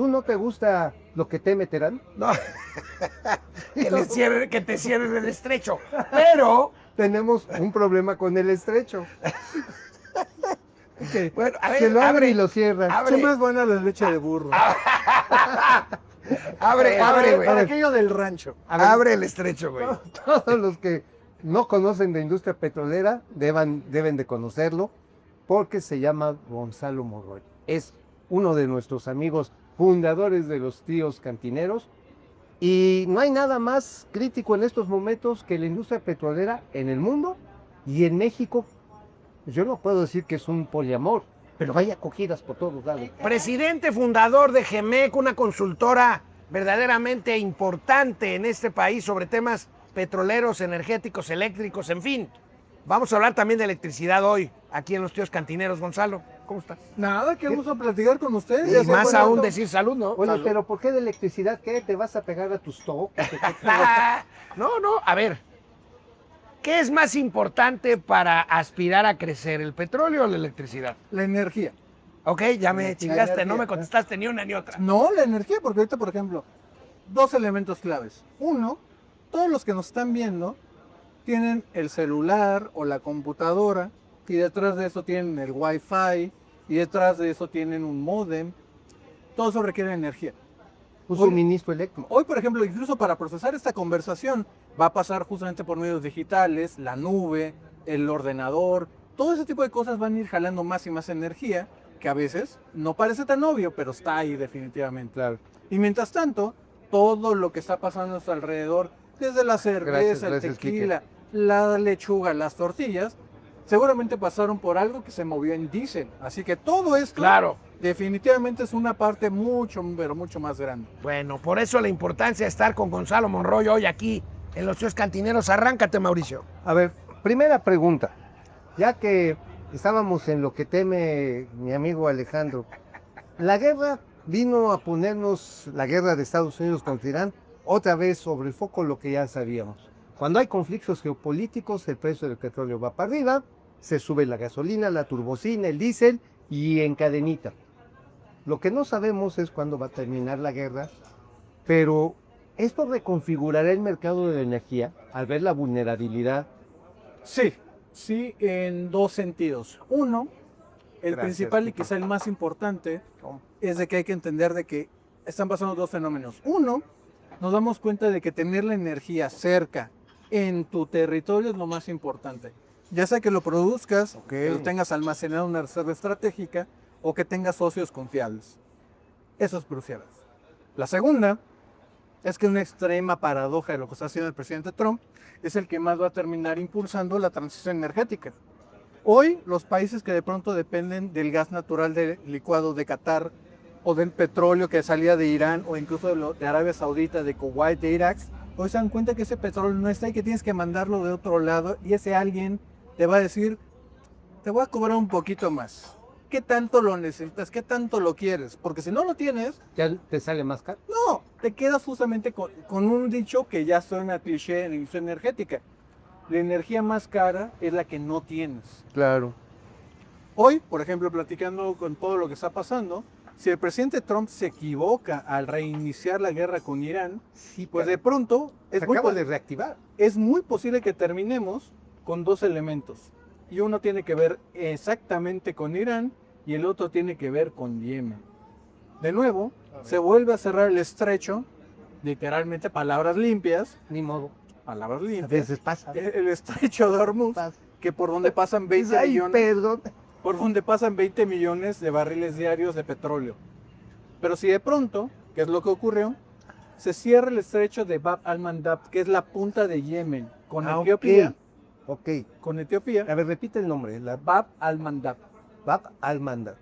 ¿Tú no te gusta lo que te meterán? No, que te cierren el estrecho. Pero, Tenemos un problema con el estrecho. bueno, a Que ver, lo abren abre, y lo cierran. abre. Siempre es buena la leche de burro. Abre, güey. Para aquello del rancho. A ver, Abre el estrecho, güey. todos los que no conocen de industria petrolera deben de conocerlo porque se llama Gonzalo Monroy. Es uno de nuestros amigos fundadores de los Tíos Cantineros y no hay nada más crítico en estos momentos que la industria petrolera en el mundo y en México. Yo no puedo decir que es un poliamor, pero hay acogidas por todos lados. Presidente fundador de GEMEC, una consultora verdaderamente importante en este país sobre temas petroleros, energéticos, eléctricos, en fin. Vamos a hablar también de electricidad hoy, aquí en Los Tíos Cantineros. Gonzalo, ¿cómo estás? Nada, qué gusto platicar con ustedes. Y Ya sea más bueno, aún no. decir salud, ¿no? Oye, Salud. pero ¿por qué de electricidad? ¿Qué? ¿Te vas a pegar a tus toques? No, a ver. ¿Qué es más importante para aspirar a crecer, el petróleo o la electricidad? La energía. Ok, ya me chingaste, energía. no me contestaste ni una ni otra. No, la energía, porque ahorita, por ejemplo, dos elementos claves. Uno, todos los que nos están viendo tienen el celular o la computadora y detrás de eso tienen el Wi-Fi y detrás de eso tienen un módem. Todo eso requiere energía. Un suministro eléctrico. Hoy, por ejemplo, incluso para procesar esta conversación, va a pasar justamente por medios digitales, la nube, el ordenador. Todo ese tipo de cosas van a ir jalando más y más energía, que a veces no parece tan obvio, pero está ahí definitivamente. Claro. Y mientras tanto, todo lo que está pasando a nuestro alrededor, desde la cerveza, el Gracias, tequila, la lechuga, las tortillas, seguramente pasaron por algo que se movió en diésel. Así que todo esto Claro. definitivamente es una parte mucho, pero mucho más grande. Bueno, por eso la importancia de estar con Gonzalo Monroy hoy aquí en Los Tíos Cantineros. Arráncate, Mauricio. A ver, primera pregunta. Ya que estábamos en lo que teme mi amigo Alejandro, la guerra vino a ponernos, la guerra de Estados Unidos contra Irán, otra vez sobre el foco lo que ya sabíamos. Cuando hay conflictos geopolíticos, el precio del petróleo va para arriba, se sube la gasolina, la turbocina, el diésel y en cadenita. Lo que no sabemos es cuándo va a terminar la guerra, pero esto reconfigurará el mercado de la energía al ver la vulnerabilidad. Sí, en dos sentidos. Uno, el Gracias, principal y Tito. quizá el más importante, es de que hay que entender de que están pasando dos fenómenos. Uno, nos damos cuenta de que tener la energía cerca en tu territorio es lo más importante. Ya sea que lo produzcas, que lo tengas almacenado en una reserva estratégica o que tengas socios confiables. Eso es crucial. La segunda es que una extrema paradoja de lo que está haciendo el presidente Trump es el que más va a terminar impulsando la transición energética. Hoy, los países que de pronto dependen del gas natural licuado de Qatar o del petróleo que salía de Irán o incluso de Arabia Saudita, de Kuwait, de Irak, hoy se dan cuenta que ese petróleo no está y que tienes que mandarlo de otro lado y ese alguien te va a decir, te voy a cobrar un poquito más. ¿Qué tanto lo necesitas? ¿Qué tanto lo quieres? Porque si no lo tienes, ¿Ya te sale más caro? no, te quedas justamente con un dicho que ya suena cliché en la industria energética. La energía más cara es la que no tienes. Claro. Hoy, por ejemplo, platicando con todo lo que está pasando, si el presidente Trump se equivoca al reiniciar la guerra con Irán, pues de pronto Se acaba de reactivar. es muy posible que terminemos con dos elementos. Y uno tiene que ver exactamente con Irán y el otro tiene que ver con Yemen. De nuevo, se vuelve a cerrar el estrecho, literalmente palabras limpias, Ni modo. palabras A limpias, veces pasa. el estrecho de Hormuz, que por donde pasan 20 Ay, millones, perdón. por donde pasan 20 millones de barriles diarios de petróleo. Pero si de pronto, ¿qué es lo que ocurrió? Se cierra el estrecho de Bab al-Mandab, que es la punta de Yemen, con Etiopía. Ok. Con Etiopía, A ver, repite el nombre. La Bab al-Mandab. Bab al-Mandab.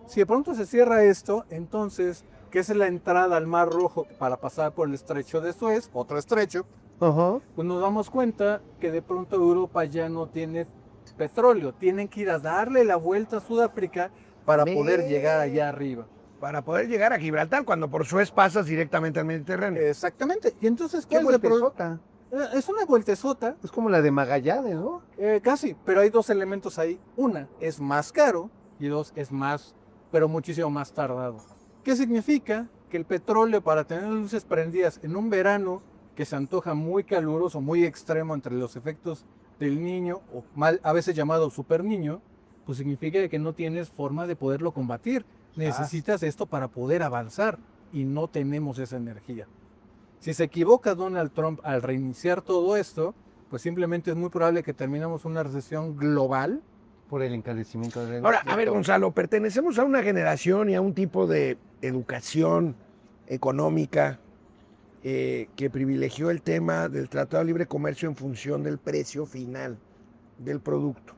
Si de pronto se cierra esto, entonces, ¿qué es la entrada al Mar Rojo para pasar por el estrecho de Suez? Otro estrecho. Ajá. Pues nos damos cuenta que de pronto Europa ya no tiene petróleo. Tienen que ir a darle la vuelta a Sudáfrica para poder llegar allá arriba. Para poder llegar a Gibraltar, cuando por Suez pasas directamente al Mediterráneo. Exactamente. Y entonces, Qué ¿cuál es el problema? vueltezota. Es una vueltezota, Es como la de Magallanes, ¿no? casi, pero hay dos elementos ahí. Una, es más caro y dos, es más, pero muchísimo más tardado. ¿Qué significa? Que el petróleo, para tener luces prendidas en un verano que se antoja muy caluroso, muy extremo entre los efectos del niño, o mal a veces llamado super niño, pues significa que no tienes forma de poderlo combatir. Necesitas esto para poder avanzar y no tenemos esa energía. Si se equivoca Donald Trump al reiniciar todo esto, pues simplemente es muy probable que terminemos una recesión global. Por el encarecimiento de la Ahora, energía. a ver, Gonzalo, pertenecemos a una generación y a un tipo de educación económica que privilegió el tema del Tratado de Libre Comercio en función del precio final del producto.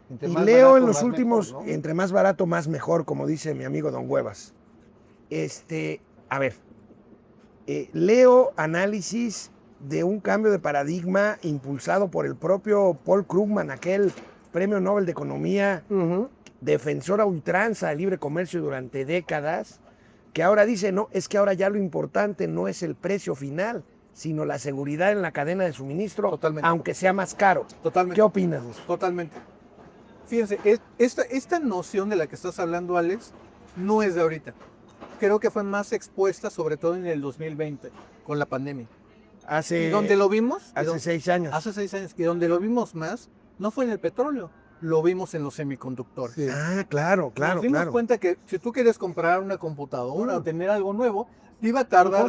Entre Y más leo barato, en los más últimos, mejor, ¿no? entre más barato, más mejor, como dice mi amigo Don Huevas. A ver, leo análisis de un cambio de paradigma impulsado por el propio Paul Krugman, aquel premio Nobel de Economía, defensor a ultranza del libre comercio durante décadas, que ahora dice, no, es que ahora ya lo importante no es el precio final, sino la seguridad en la cadena de suministro, Totalmente. aunque sea más caro. Totalmente. ¿Qué opinas de eso? Totalmente. Fíjense, esta noción de la que estás hablando, Alex, no es de ahorita. Creo que fue más expuesta, sobre todo en el 2020, con la pandemia. Hace, ¿Y dónde lo vimos? hace 6 años. Hace 6 años. Y donde lo vimos más, no fue en el petróleo, lo vimos en los semiconductores. Sí. Ah, claro, claro, Nos dimos claro. cuenta que si tú quieres comprar una computadora o tener algo nuevo, te iba a tardar...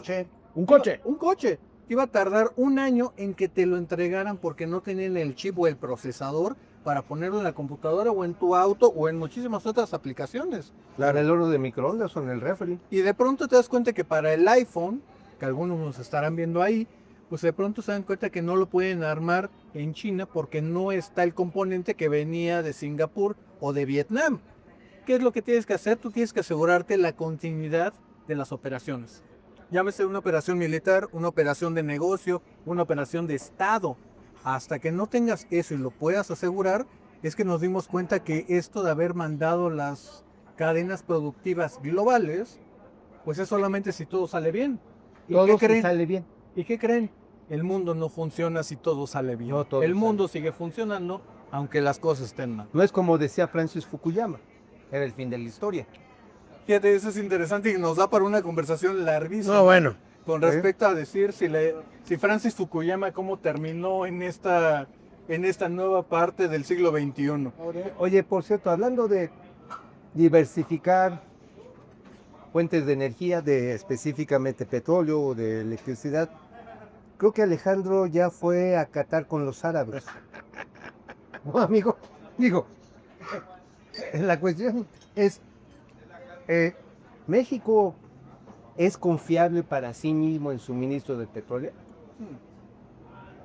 Un coche. Un coche. Te iba a tardar un año en que te lo entregaran porque no tenían el chip o el procesador para ponerlo en la computadora o en tu auto o en muchísimas otras aplicaciones. Claro, el horno de microondas o en el refri. Y de pronto te das cuenta que para el iPhone, que algunos nos estarán viendo ahí, pues de pronto se dan cuenta que no lo pueden armar en China porque no está el componente que venía de Singapur o de Vietnam. ¿Qué es lo que tienes que hacer? Tú tienes que asegurarte la continuidad de las operaciones. Llámese una operación militar, una operación de negocio, una operación de Estado. Hasta que no tengas eso y lo puedas asegurar, es que nos dimos cuenta que esto de haber mandado las cadenas productivas globales, pues es solamente si todo sale bien. ¿Y Todo qué sí creen? sale bien. ¿Y qué creen? El mundo no funciona si todo sale bien. No, todo el sale. mundo sigue funcionando aunque las cosas estén mal. No es como decía Francis Fukuyama, era el fin de la historia. Fíjate, eso es interesante y nos da para una conversación larguísima. No, bueno. Con respecto a decir si Francis Fukuyama cómo terminó en esta nueva parte del siglo XXI. Oye, por cierto, hablando de diversificar fuentes de energía, de específicamente petróleo o de electricidad, creo que Alejandro ya fue a Qatar con los árabes. No, amigo, digo, la cuestión es, ¿México es confiable para sí mismo en suministro de petróleo?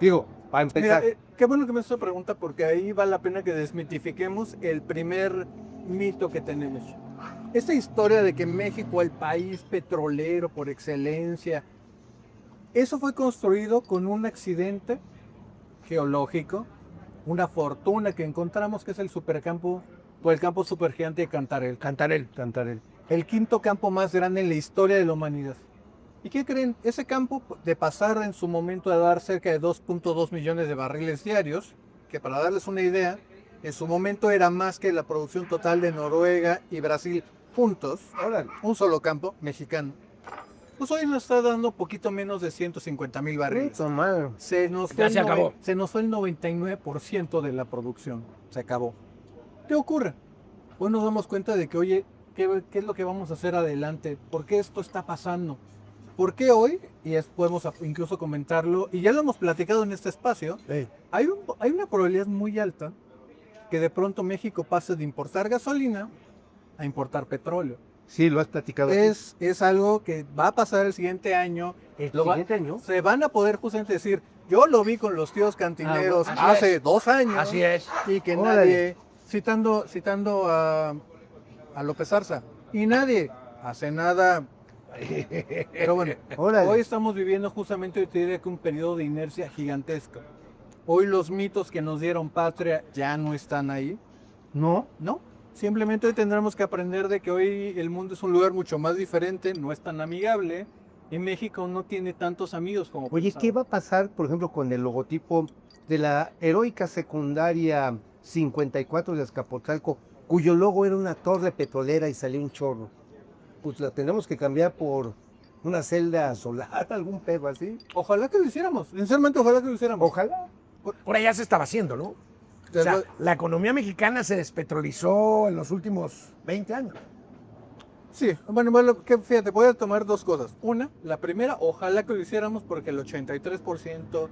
Digo, para Mira, empezar, qué bueno que me haces esa pregunta porque ahí vale la pena que desmitifiquemos el primer mito que tenemos. Esta historia de que México es el país petrolero por excelencia, eso fue construido con un accidente geológico, una fortuna que encontramos que es el supercampo o el campo supergigante de Cantarell. Cantarell. El quinto campo más grande en la historia de la humanidad. ¿Y qué creen? Ese campo, de pasar en su momento a dar cerca de 2.2 millones de barriles diarios, que para darles una idea, en su momento era más que la producción total de Noruega y Brasil juntos, órale, un solo campo mexicano, pues hoy nos está dando poquito menos de 150,000 barriles. puta madre. Se nos Ya fue se acabó. Se nos fue el 99% de la producción. Se acabó. ¿Qué ocurre? Hoy nos damos cuenta de que, oye, ¿qué es lo que vamos a hacer adelante? ¿Por qué esto está pasando? ¿Por qué hoy? Y podemos incluso comentarlo, y ya lo hemos platicado en este espacio, hay una probabilidad muy alta que de pronto México pase de importar gasolina a importar petróleo. Sí, lo has platicado. Es algo que va a pasar el siguiente año. ¿El Lo va- siguiente año? Se van a poder justamente decir, yo lo vi con los tíos cantineros Ah, bueno, así hace 2 años. Así es. Y que Órale. nadie, citando a López Zarza, y nadie hace nada. Pero bueno, Órale. hoy estamos viviendo justamente, yo te diría que un periodo de inercia gigantesco. Hoy los mitos que nos dieron patria ya no están ahí. No, No, simplemente hoy tendremos que aprender de que hoy el mundo es un lugar mucho más diferente, no es tan amigable, y México no tiene tantos amigos como oye, pensaba. ¿qué va a pasar, por ejemplo, con el logotipo de la heroica secundaria 54 de Azcapotzalco, cuyo logo era una torre petrolera y salió un chorro? pues la tenemos que cambiar por una celda solar, algún pedo así. Ojalá que lo hiciéramos. Sinceramente, ojalá que lo hiciéramos. Ojalá. Por allá se estaba haciendo, ¿no? O sea, la economía mexicana se despetrolizó en los últimos 20 años. Sí, bueno, que fíjate, voy a tomar dos cosas. Una, la primera, ojalá que lo hiciéramos porque el 83%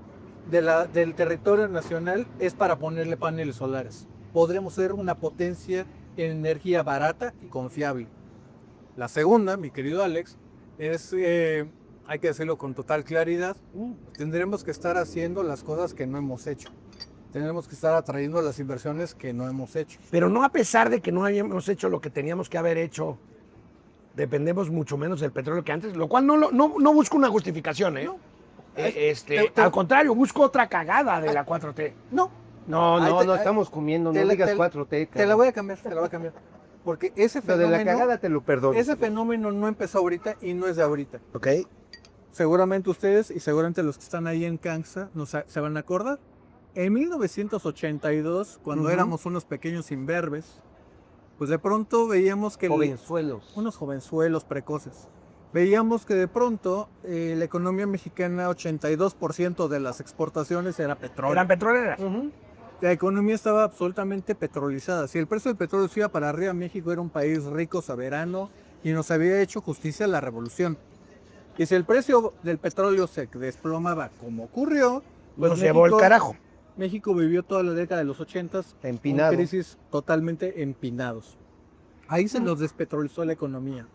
del territorio nacional es para ponerle paneles solares. Podremos ser una potencia en energía barata y confiable. La segunda, mi querido Alex, es, hay que decirlo con total claridad, tendremos que estar haciendo las cosas que no hemos hecho. Tenemos que estar atrayendo las inversiones que no hemos hecho. Pero no a pesar de que no habíamos hecho lo que teníamos que haber hecho, dependemos mucho menos del petróleo que antes, lo cual no busco una justificación, ¿eh? No. Al contrario, busco otra cagada de la 4T. No, No estamos comiendo, no digas 4T. te la voy a cambiar, te la voy a cambiar. Porque ese Lo de la fenómeno, cagada te lo perdono. ese fenómeno no empezó ahorita y no es de ahorita. ¿Ok? Seguramente ustedes y seguramente los que están ahí en Kansas se van a acordar. En 1982, cuando éramos unos pequeños imberbes, pues de pronto veíamos que Jovenzuelos. unos jovenzuelos precoces. Veíamos que de pronto la economía mexicana, 82% de las exportaciones era petróleo. Eran petroleras. La economía estaba absolutamente petrolizada. Si el precio del petróleo se iba para arriba, México era un país rico, soberano, y nos había hecho justicia la revolución. Y si el precio del petróleo se desplomaba como ocurrió, pues Nos llevó el carajo. México vivió toda la década de los 80s Empinado. con crisis totalmente empinados. Ahí se nos despetrolizó la economía.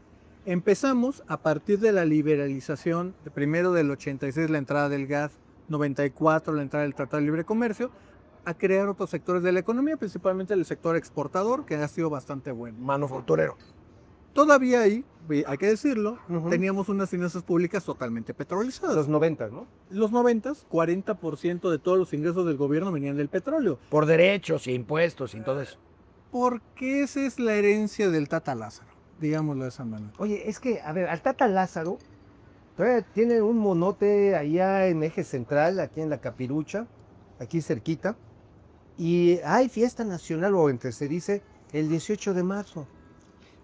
Empezamos a partir de la liberalización, primero del 86 la entrada del gas, 94 la entrada del Tratado de Libre Comercio, a crear otros sectores de la economía, principalmente el sector exportador, que ha sido bastante bueno. Manufacturero. Todavía ahí, hay que decirlo, Ujú. teníamos unas finanzas públicas totalmente petrolizadas. Los 90, ¿no? Los 90s, 40% de todos los ingresos del gobierno venían del petróleo. Por derechos y impuestos y todo eso. Porque esa es la herencia del Tata Lázaro, digámoslo de esa manera. Oye, es que, a ver, al Tata Lázaro todavía tiene un monote allá en Eje Central, aquí en la Capirucha, aquí cerquita. Y hay fiesta nacional, o entre se dice, el 18 de marzo.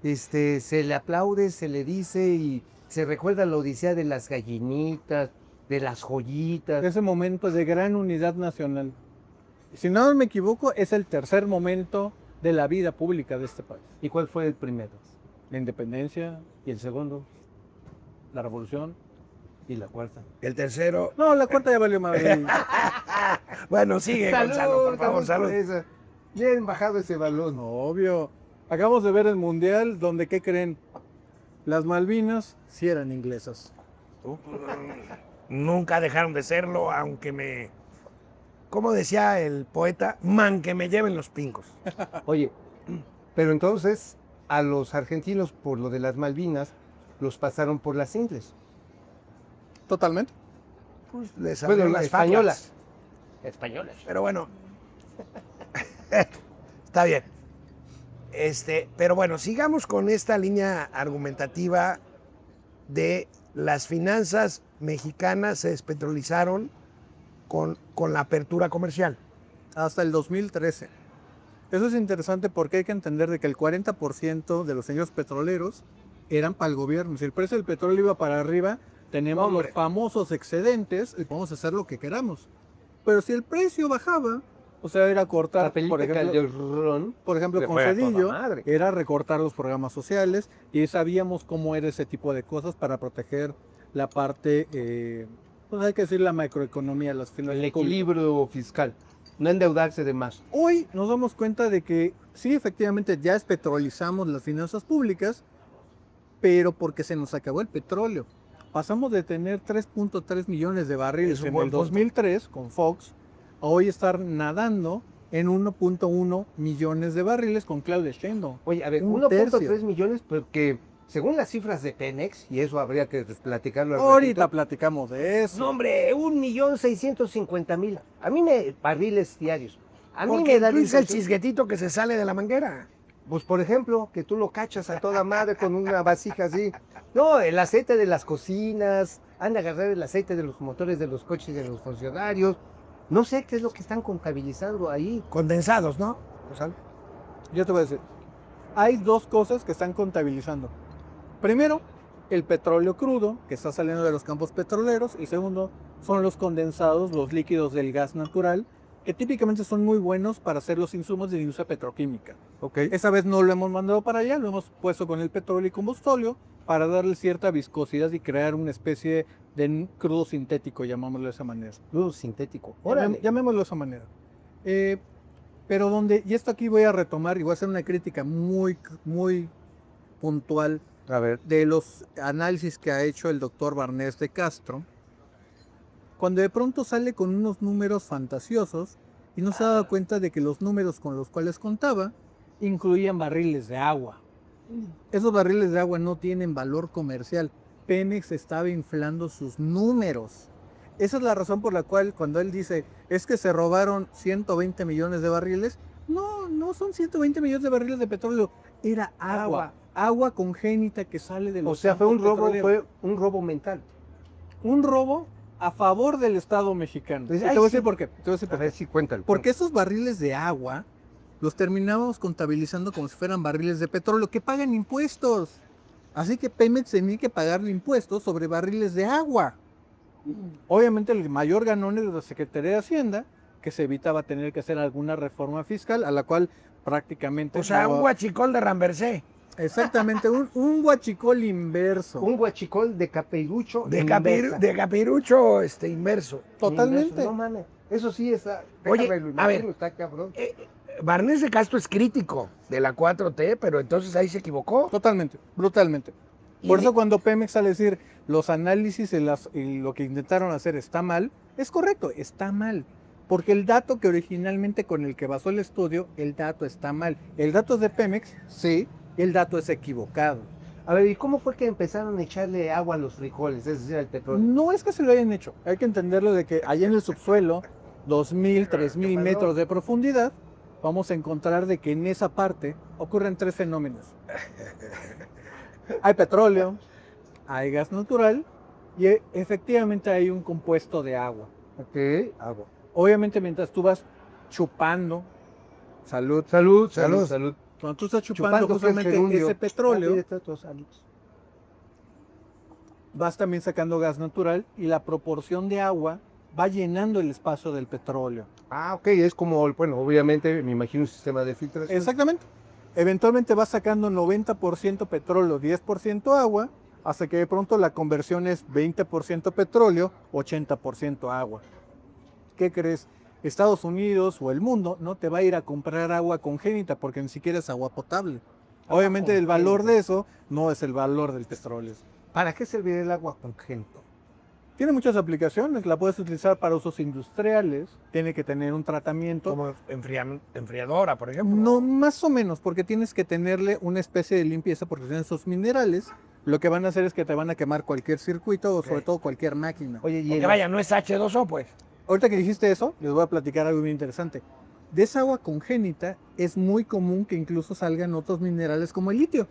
Se le aplaude, se le dice y se recuerda la odisea de las gallinitas, de las joyitas. Ese momento de gran unidad nacional. Si no me equivoco, es el tercer momento de la vida pública de este país. ¿Y cuál fue el primero? La independencia, ¿Y el segundo? la revolución. ¿Y la cuarta? El tercero. No, la cuarta ya valió madre. Bueno, sigue, Gonzalo, por favor, salud. Bien bajado ese balón. Obvio. Acabamos de ver el mundial donde, ¿qué creen? Las Malvinas sí eran inglesas. Nunca dejaron de serlo, aunque me. Como decía el poeta, man que me lleven los pincos. Oye, pero entonces a los argentinos por lo de las Malvinas los pasaron por las ingles. Totalmente. Pues les Bueno, abrieron las las faclas. españolas. Españolas. Pero bueno. Está bien. Pero bueno, sigamos con esta línea argumentativa de las finanzas mexicanas se despetrolizaron con la apertura comercial. Hasta el 2013. Eso es interesante porque hay que entender de que el 40% de los ingresos petroleros eran para el gobierno. Si el precio del petróleo iba para arriba, tenemos Hombre. los famosos excedentes y podemos hacer lo que queramos. Pero si el precio bajaba, o sea, era cortar, Papelito Calderón. por ejemplo, Le con fue a toda Cedillo, madre. era recortar los programas sociales y sabíamos cómo era ese tipo de cosas para proteger la parte, pues hay que decir la macroeconomía, las finanzas El públicas. equilibrio fiscal. No endeudarse de más. Hoy nos damos cuenta de que sí, efectivamente, ya despetrolizamos las finanzas públicas, pero porque se nos acabó el petróleo. Pasamos de tener 3.3 millones de barriles Es un en buen el punto. 2003 con Fox, a hoy estar nadando en 1.1 millones de barriles con Claudia Sheinbaum. Oye, a ver, Un 1.3 tercio. millones, porque según las cifras de Pemex, y eso habría que platicarlo al Ahorita ratito, platicamos de eso. no, hombre, 1.650.000. A mí barriles diarios. A mí Porque me da la dice el impresión- chisguetito que se sale de la manguera. Pues por ejemplo, que tú lo cachas a toda madre con una vasija así. No, el aceite de las cocinas, han de agarrar el aceite de los motores de los coches de los funcionarios. No sé qué es lo que están contabilizando ahí. Condensados, ¿no? Gonzalo? Yo te voy a decir, hay dos cosas que están contabilizando. Primero, el petróleo crudo que está saliendo de los campos petroleros, y segundo, son los condensados, los líquidos del gas natural, que típicamente son muy buenos para hacer los insumos de la industria petroquímica. Ok. Esta vez no lo hemos mandado para allá, lo hemos puesto con el petróleo y combustóleo para darle cierta viscosidad y crear una especie de crudo sintético, llamámoslo de esa manera. Luz sintético. Llamémoslo de esa manera. Pero donde, y esto aquí voy a retomar y voy a hacer una crítica muy, muy puntual A ver. de los análisis que ha hecho el doctor Barnés de Castro, cuando de pronto sale con unos números fantasiosos y no se ha dado cuenta de que los números con los cuales contaba incluían barriles de agua. Esos barriles de agua no tienen valor comercial. Pemex estaba inflando sus números. Esa es la razón por la cual cuando él dice, es que se robaron 120 millones de barriles, no son 120 millones de barriles de petróleo, era agua congénita que sale de los O sea, fue un campos robo, petroleros. mental. Un robo a favor del Estado mexicano. Pues, Y te ay, voy a sí. decir por qué. Te voy a decir A por ver qué. si cuéntalo. Porque esos barriles de agua los terminábamos contabilizando como si fueran barriles de petróleo que pagan impuestos. Así que Pemex tenía que pagarle impuestos sobre barriles de agua. Obviamente el mayor ganón es de la Secretaría de Hacienda, que se evitaba tener que hacer alguna reforma fiscal, a la cual prácticamente... O sea, no- un guachicol de Ramversé. Exactamente, un huachicol inverso. Un guachicol de capirucho. De, inversa. de capirucho inverso. Totalmente. Inverso, no mames. Eso sí está. Oye, déjame lo a ver. imagino, está cabrón. Barnés de Castro es crítico de la 4T, pero entonces ahí se equivocó. Totalmente, brutalmente. Y Por di- eso cuando Pemex sale a decir los análisis y lo que intentaron hacer está mal, es correcto, está mal. Porque el dato que originalmente con el que basó el estudio, el dato está mal. El dato es de Pemex, sí, el dato es equivocado. A ver, ¿y cómo fue que empezaron a echarle agua a los frijoles? Es decir, al petróleo. No es que se lo hayan hecho, hay que entenderlo de que allá en el subsuelo, 2.000, 3.000 metros de profundidad, vamos a encontrar de que en esa parte ocurren tres fenómenos. Hay petróleo, hay gas natural y efectivamente hay un compuesto de agua. Ok, agua. Obviamente mientras tú vas chupando, salud, Salud, Salud. salud, salud. cuando tú estás chupando Chupando justamente gerundio. ese petróleo, Ah, mira, está todo salud. vas también sacando gas natural y la proporción de agua va llenando el espacio del petróleo. Ah, ok, es como, bueno, obviamente me imagino un sistema de filtración. Exactamente. Eventualmente vas sacando 90% petróleo, 10% agua, hasta que de pronto la conversión es 20% petróleo, 80% agua. ¿Qué crees? Estados Unidos o el mundo no te va a ir a comprar agua congénita porque ni siquiera es agua potable. Obviamente el valor congénita. de eso no es el valor del petróleo. ¿Para qué serviría el agua congénito? Tiene muchas aplicaciones, la puedes utilizar para usos industriales, tiene que tener un tratamiento. Como enfriadora, por ejemplo. No, más o menos, porque tienes que tenerle una especie de limpieza porque tienen esos minerales. Lo que van a hacer es que te van a quemar cualquier circuito o sobre todo cualquier máquina. Oye, y Porque vaya, no es H2O, pues. Ahorita que dijiste eso, les voy a platicar algo bien interesante. De esa agua congénita es muy común que incluso salgan otros minerales como el litio.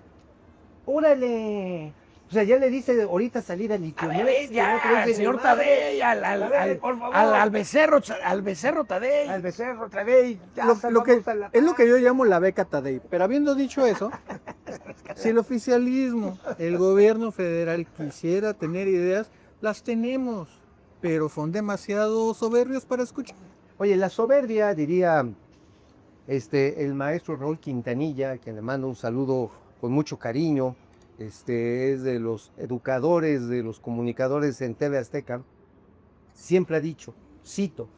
¡Órale! O sea, ya le dice ahorita salir al litio. A ver, ya, al señor Tadei, al becerro Tadei. Al becerro, Tadei. Ya, Lo que, salvamos a la es lo que yo llamo la beca Tadei. Pero habiendo dicho eso, si el oficialismo, el gobierno federal quisiera tener ideas, las tenemos, pero son demasiado soberbios para escuchar. Oye, la soberbia, diría el maestro Raúl Quintanilla, a quien le mando un saludo con mucho cariño, es de los educadores, de los comunicadores en TV Azteca, siempre ha dicho, cito,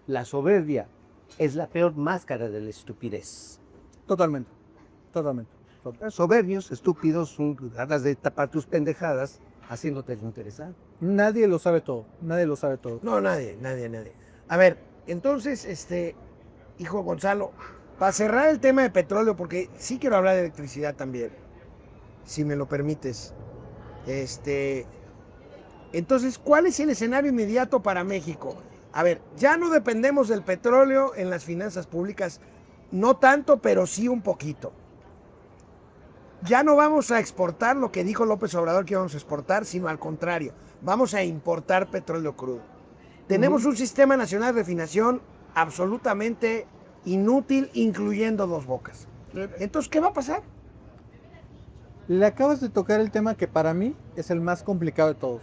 la soberbia es la peor máscara de la estupidez. Totalmente, totalmente. Soberbios, estúpidos, ganas de tapar tus pendejadas, haciéndote interesante. Nadie lo sabe todo, nadie lo sabe todo. No, nadie. A ver, entonces, hijo Gonzalo, para cerrar el tema de petróleo, porque sí quiero hablar de electricidad también, si me lo permites. Entonces, ¿cuál es el escenario inmediato para México? A ver, ya no dependemos del petróleo en las finanzas públicas, no tanto, pero sí un poquito. Ya no vamos a exportar lo que dijo López Obrador que íbamos a exportar, sino al contrario, vamos a importar petróleo crudo. Tenemos un sistema nacional de refinación absolutamente inútil, incluyendo Dos Bocas. Entonces, ¿qué va a pasar? Le acabas de tocar el tema que para mí es el más complicado de todos.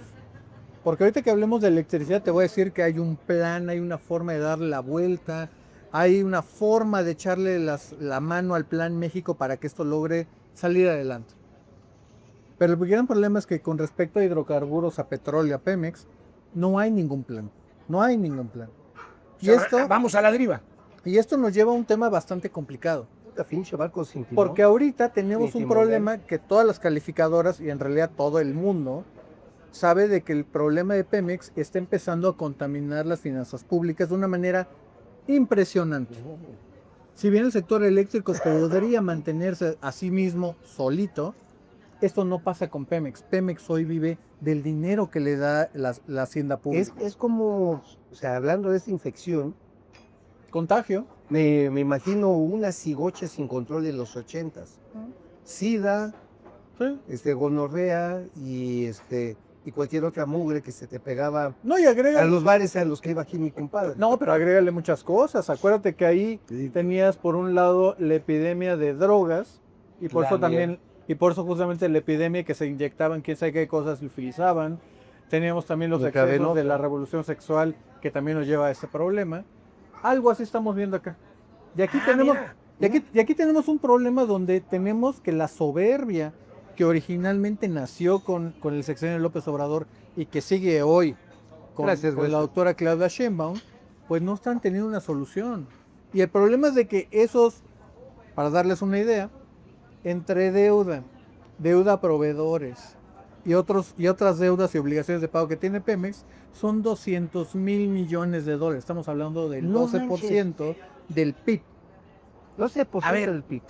Porque ahorita que hablemos de electricidad te voy a decir que hay un plan, hay una forma de darle la vuelta, hay una forma de echarle la mano al Plan México para que esto logre salir adelante. Pero el gran problema es que con respecto a hidrocarburos, a petróleo, a Pemex, no hay ningún plan. No hay ningún plan. O sea, vamos a la deriva. Y esto nos lleva a un tema bastante complicado. Puta, pinche barco sin timón. Porque ahorita tenemos Ni un timonel. problema que todas las calificadoras y en realidad todo el mundo sabe de que el problema de Pemex está empezando a contaminar las finanzas públicas de una manera impresionante. Si bien el sector eléctrico podría mantenerse a sí mismo solito, esto no pasa con Pemex. Pemex hoy vive del dinero que le da la hacienda pública. Es como, o sea, hablando de esta infección, Contagio. me imagino una cigocha sin control de los 80s. SIDA, Sí. gonorrea y cualquier otra mugre que se te pegaba No, y a agrega. los bares a los que iba aquí mi compadre. No, pero agrégale muchas cosas. Acuérdate que ahí tenías por un lado la epidemia de drogas y por eso también, y por eso justamente la epidemia que se inyectaban quién sabe qué cosas utilizaban. Teníamos también los Lo excesos cadenoso. de la revolución sexual que también nos lleva a ese problema. Algo así estamos viendo acá. Y aquí tenemos, mira. y aquí tenemos un problema donde tenemos que la soberbia que originalmente nació con el sexenio de López Obrador y que sigue hoy con Gracias, la Hueso. doctora Claudia Sheinbaum, pues no están teniendo una solución. Y el problema es de que esos, para darles una idea, entre deuda a proveedores y otras deudas y obligaciones de pago que tiene Pemex, son 200,000 millones de dólares. Estamos hablando del No 12% del PIB. No sé, pues A ver. el pico.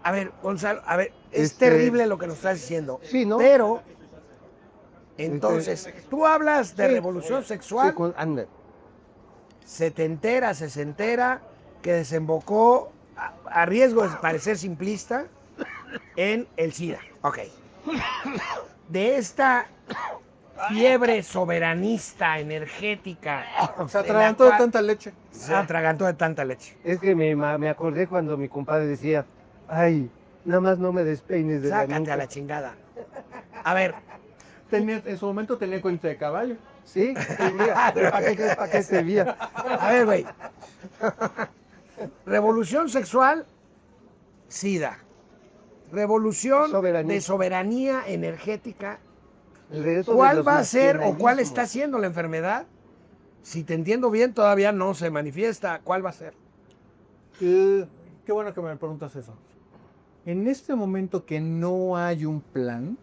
A ver, Gonzalo, a ver, es Este- terrible lo que nos estás diciendo. Sí, ¿no? Pero, entonces, tú hablas de Sí. revolución sexual, Sí, anda. se entera que desembocó, a riesgo de parecer simplista, en el SIDA. Ok. De esta fiebre soberanista, energética, Se de la atragantó de cual tanta leche. se atragantó de tanta leche. Es que me acordé cuando mi compadre decía, ay, nada más no me despeines de la Sácate nuca. a la chingada. A ver, En su momento tenía cuenta de caballo. Sí, ¿para qué servía? a ver, güey. Revolución sexual, SIDA. Revolución Soberanía. de soberanía energética. El regreso de ¿Cuál los va a ser o cuál nacionalismos. está siendo la enfermedad? Si te entiendo bien, todavía no se manifiesta. ¿Cuál va a ser? Qué bueno que me preguntas eso. En este momento que no hay un plan,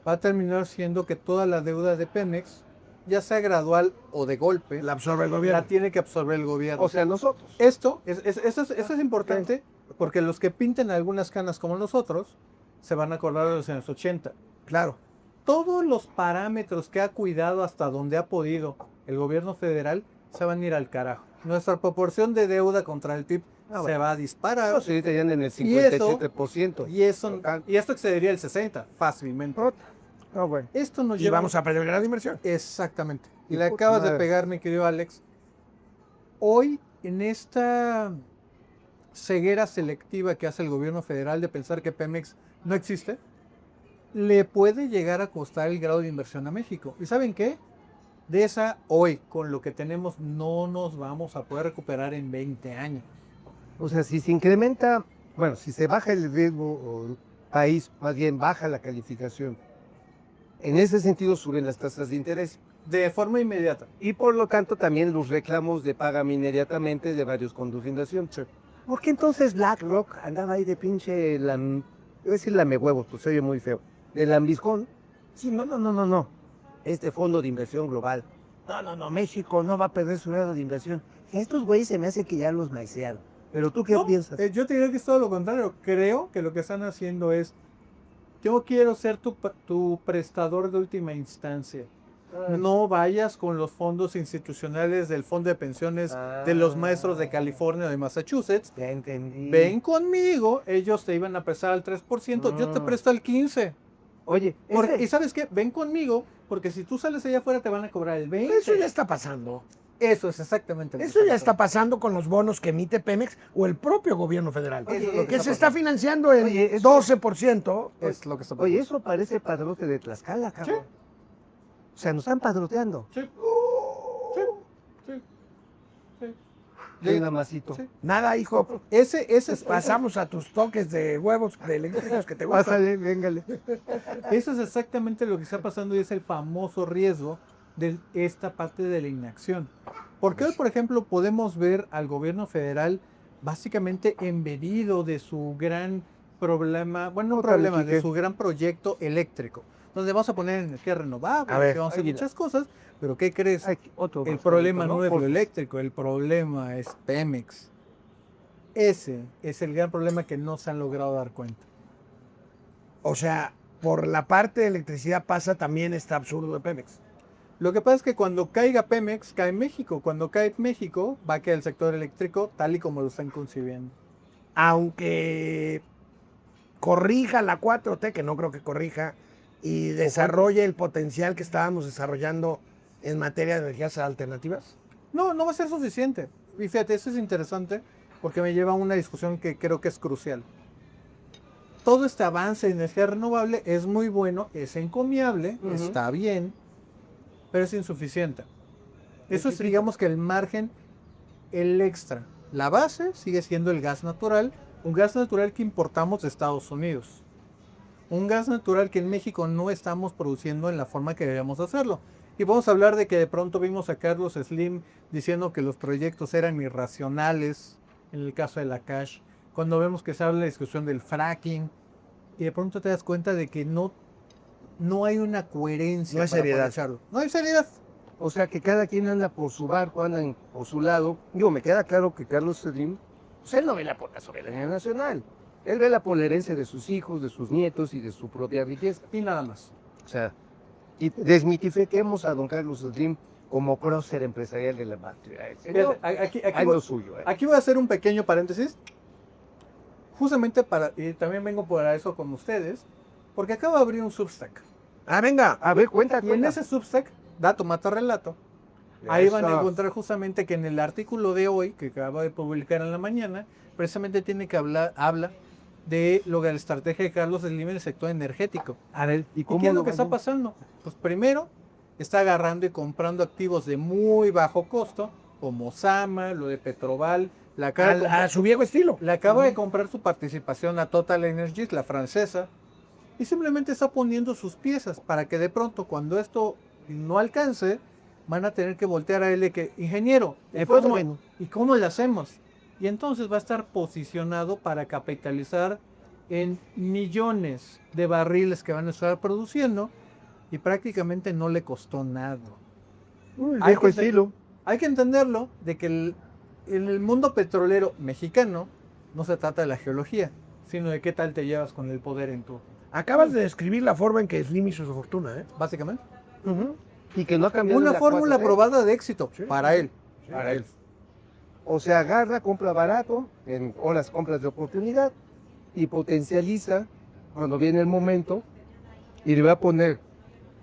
va a terminar siendo que toda la deuda de Pemex, ya sea gradual o de golpe, La absorbe el la gobierno. tiene que absorber el gobierno. O sea, nosotros. Eso es importante porque los que pinten algunas canas como nosotros se van a acordar de los años 80. Claro. Todos los parámetros que ha cuidado hasta donde ha podido el gobierno federal se van a ir al carajo. Nuestra proporción de deuda contra el PIB se bueno. va a disparar. No, sí, ahorita ya en el Y eso- 57%. Y esto excedería el 60 fácilmente. No, bueno. Esto nos Y lleva vamos a perder el grado de inversión. exactamente. Y Y le puta acabas de madre. pegar, mi querido Alex. Hoy, en esta ceguera selectiva que hace el gobierno federal de pensar que Pemex no existe, le puede llegar a costar el grado de inversión a México. ¿Y saben qué? De esa, hoy, con lo que tenemos, no nos vamos a poder recuperar en 20 años. O sea, si se incrementa, bueno, si se baja el riesgo o el país, más bien baja la calificación, en ese sentido suben las tasas de interés. De forma inmediata. Y por lo tanto también los reclamos de págame inmediatamente de varios fondos de inversión. ¿Por qué entonces BlackRock andaba ahí de pinche, iba a decir lamehuevos, pues se oye muy feo, de lambiscón? Sí, no. Este fondo de inversión global. No, México no va a perder su grado de inversión. Estos güeyes se me hace que ya los maicearon. Pero tú qué No, piensas? yo te diría que es todo lo contrario. Creo que lo que están haciendo es, yo quiero ser tu prestador de última instancia. No vayas con los fondos institucionales del Fondo de Pensiones de los maestros de California o de Massachusetts. Ya entendí. Ven conmigo, ellos te iban a prestar al 3%, yo te presto al 15%. Oye, ¿Y sabes qué? Ven conmigo, porque si tú sales allá afuera te van a cobrar el 20%. Eso ya está pasando. Eso es exactamente lo que Eso ya está pasando. pasando con los bonos que emite Pemex o el propio gobierno federal. Eso es lo que está se está pasando. financiando en Oye, eso- 12%. Es lo que está pasando. Oye, eso parece padrote de Tlaxcala, cabrón. O sea, nos están padroteando. Sí. Sí. Sí. Venga, masito. Sí. Nada, hijo. Ese es, Pasamos a tus toques de huevos de eléctricos que te gustan. Pásale, véngale. eso es exactamente lo que está pasando y es el famoso riesgo de esta parte de la inacción. Porque hoy, por ejemplo, podemos ver al gobierno federal básicamente embedido de su gran problema, bueno, no Otra problema, vez, de ¿qué? su gran proyecto eléctrico, donde vamos a poner energía renovable, A ver, que vamos a hacer ahí muchas cosas, pero ¿qué crees? Ay, otro El más, problema ¿no? no es Por- lo eléctrico, el problema es Pemex. Ese es el gran problema que no se han logrado dar cuenta. O sea, por la parte de electricidad pasa también este absurdo de Pemex. Lo que pasa es que cuando caiga Pemex, cae México. Cuando cae México, va a quedar el sector eléctrico tal y como lo están concibiendo. Aunque corrija la 4T, que no creo que corrija, y desarrolle el potencial que estábamos desarrollando en materia de energías alternativas. No, no va a ser suficiente. Y fíjate, eso es interesante porque me lleva a una discusión que creo que es crucial. Todo este avance de energía renovable es muy bueno, es encomiable, Ujú. está bien, pero es insuficiente. Eso es, digamos que el margen, el extra. La base sigue siendo el gas natural, un gas natural que importamos de Estados Unidos. Un gas natural que en México no estamos produciendo en la forma que deberíamos hacerlo. Y vamos a hablar de que de pronto vimos a Carlos Slim diciendo que los proyectos eran irracionales, en el caso de la Cash, cuando vemos que se habla de la discusión del fracking, y de pronto te das cuenta de que no hay una coherencia. No hay para poder seriedad. echarlo. No hay seriedad. O sea, que cada quien anda por su barco, anda por su lado. Digo, me queda claro que Carlos Slim, pues él no vela por la soberanía nacional. Él vela por la herencia de sus hijos, de sus nietos y de su propia riqueza. Y nada más. O sea, y desmitifiquemos a don Carlos Slim como prócer empresarial de la patria. El señor, Aquí hay voy- lo suyo. Aquí voy a hacer un pequeño paréntesis. Justamente y también vengo para eso con ustedes, porque acabo de abrir un Substack. Ah, venga. A ver, cuenta, Y en cuenta. ese Substack, Dato Mata Relato, ahí van a Eso. encontrar justamente que en el artículo de hoy, que acaba de publicar en la mañana, precisamente habla de lo de la estrategia de Carlos Slim en el sector energético. A ver, ¿y ¿Y cómo qué es lo que ganó? está pasando? Pues primero, está agarrando y comprando activos de muy bajo costo, como Sama, lo de Petroval, A su viejo estilo. le acaba de comprar su participación a Total Energies, la francesa, y simplemente está poniendo sus piezas para que de pronto, cuando esto no alcance, van a tener que voltear a él de que, ingeniero, Pues bueno. ¿y cómo le hacemos? Y entonces va a estar posicionado para capitalizar en millones de barriles que van a estar produciendo y prácticamente no le costó nada. El Hay viejo que estilo. Hay que entenderlo de que en el mundo petrolero mexicano no se trata de la geología, sino de qué tal te llevas con el poder en tu, Acabas de describir la forma en que Slim hizo su fortuna, ¿eh? básicamente. Y que no ha cambiado Una la fórmula 4T. probada de éxito Sí, para sí, él. sí. Para él. O sea, agarra, compra barato, o las compras de oportunidad, y potencializa cuando viene el momento, y le va a poner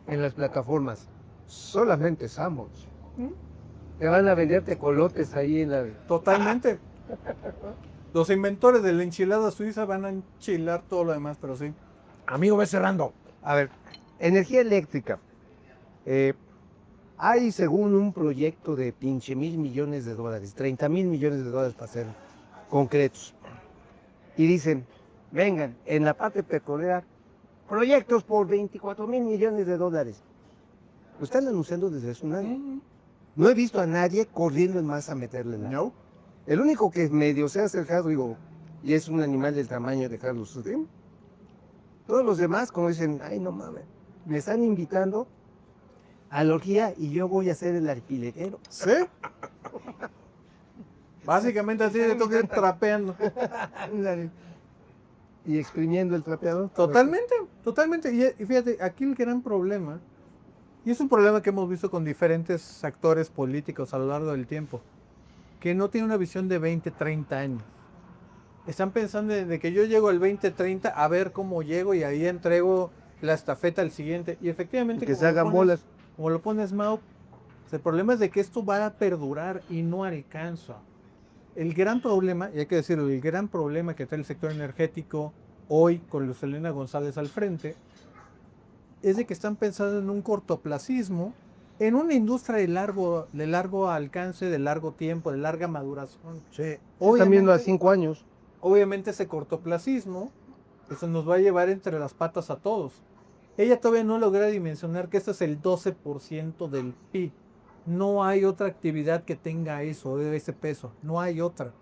en las plataformas solamente Samos. Te van a vender tecolotes ahí en la... Totalmente. Los inventores de la enchilada suiza van a enchilar todo lo demás, pero sí. Amigo, ve cerrando. A ver, energía eléctrica. Hay según un proyecto de pinche $1,000 millones, 30,000 millones de dólares para ser concretos. Y dicen, vengan, en la parte petrolera, proyectos por $24,000 millones. Lo están anunciando desde hace un año. No he visto a nadie corriendo en masa a meterle nada. No. El único que medio se ha acercado, digo, y es un animal del tamaño de Carlos Slim. Todos los demás, como dicen, ay, no mames, me están invitando a la orgía y yo voy a ser el alfiletero. ¿Sí? Básicamente así de toque trapeando. Ándale. Y exprimiendo el trapeador. Totalmente, totalmente. Y fíjate, aquí el gran problema, y es un problema que hemos visto con diferentes actores políticos a lo largo del tiempo, que no tienen una visión de 20, 30 años. Están pensando de que yo llego al 20, 30 a ver cómo llego y ahí entrego la estafeta al siguiente. Y efectivamente, Que como se lo hagan pones- bolas. Como lo pones, Mau, El problema es de que esto va a perdurar y no alcanza. El gran problema, y hay que decirlo, el gran problema que trae el sector energético hoy con Luz Helena González al frente, es de que están pensando en un cortoplacismo, en una industria de largo alcance, de largo tiempo, de larga maduración. Sí. Están viendo a 5 años. Obviamente ese cortoplacismo, eso nos va a llevar entre las patas a todos. Ella todavía no logra dimensionar que este es el 12% del PIB. No hay otra actividad que tenga eso, de ese peso. No hay otra.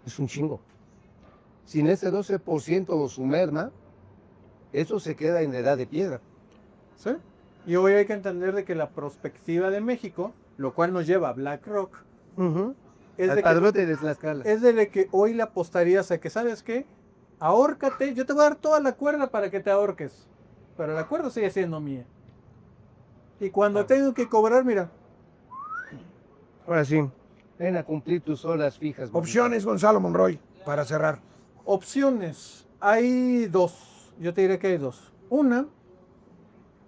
Es un chingo. Sin ese 12% su merma, eso se queda en la edad de piedra. ¿Sí? Y hoy hay que entender de que la perspectiva de México, lo cual nos lleva a BlackRock, es Al de que padrote de Tlaxcala. es de que hoy le apostarías a que, ¿sabes qué? Ahórcate, yo te voy a dar toda la cuerda para que te ahorques, pero la cuerda sigue siendo mía. Y cuando tengo que cobrar, mira, Ahora sí, ven a cumplir tus horas fijas. bonita. Opciones, Gonzalo Monroy, para cerrar. opciones. Hay dos, yo te diré que hay dos. Una,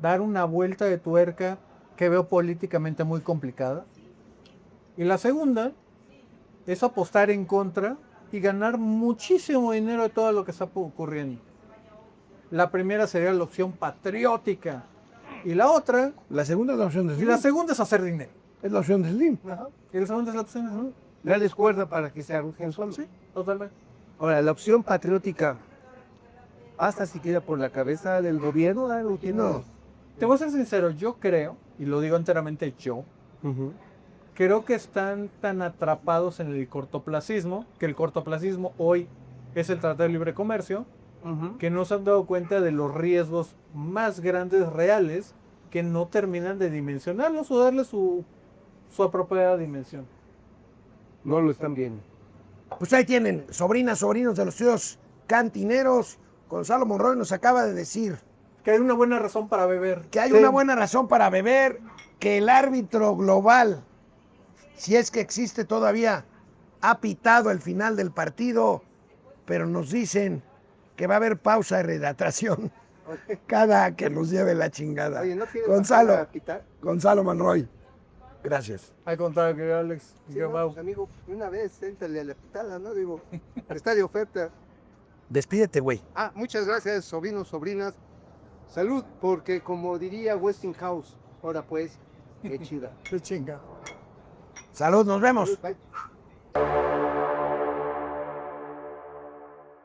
dar una vuelta de tuerca que veo políticamente muy complicada. Y la segunda es apostar en contra y ganar muchísimo dinero de todo lo que está ocurriendo. La primera sería la opción patriótica. Y la otra, La segunda es la opción de y Slim. la segunda es hacer dinero. Es la opción de Slim. Ajá. Y la segunda es la opción, ¿no? Darles cuerda para que se arrojen solos. Sí, totalmente. Ahora, la opción patriótica pasa siquiera por la cabeza del gobierno, algo que no. Te voy a ser sincero, yo creo, y lo digo enteramente yo, creo que están tan atrapados en el cortoplacismo, que el cortoplacismo hoy es el Tratado de Libre Comercio, que no se han dado cuenta de los riesgos más grandes reales que no terminan de dimensionarlos o darle su apropiada dimensión. No lo están viendo. Pues ahí tienen, sobrinas, sobrinos de los tíos cantineros. Gonzalo Monroy nos acaba de decir Que hay una buena razón para beber. que hay Sí. una buena razón para beber, que el árbitro global, si es que existe todavía, ha pitado el final del partido, pero nos dicen que va a haber pausa de rehidratación cada que nos lleve la chingada. Oye, ¿no quieres Gonzalo, pasar a quitar? Gonzalo Monroy, gracias. Al contrario que Alex. Sí, que no, Mau. pues, amigo, una vez, éntale a la pitada, ¿no? Digo, está de oferta. Despídete, güey. Ah, muchas gracias, sobrinos, sobrinas. Salud, porque como diría Westinghouse, ahora pues, qué chida. Qué chinga. Salud, nos vemos. Bye.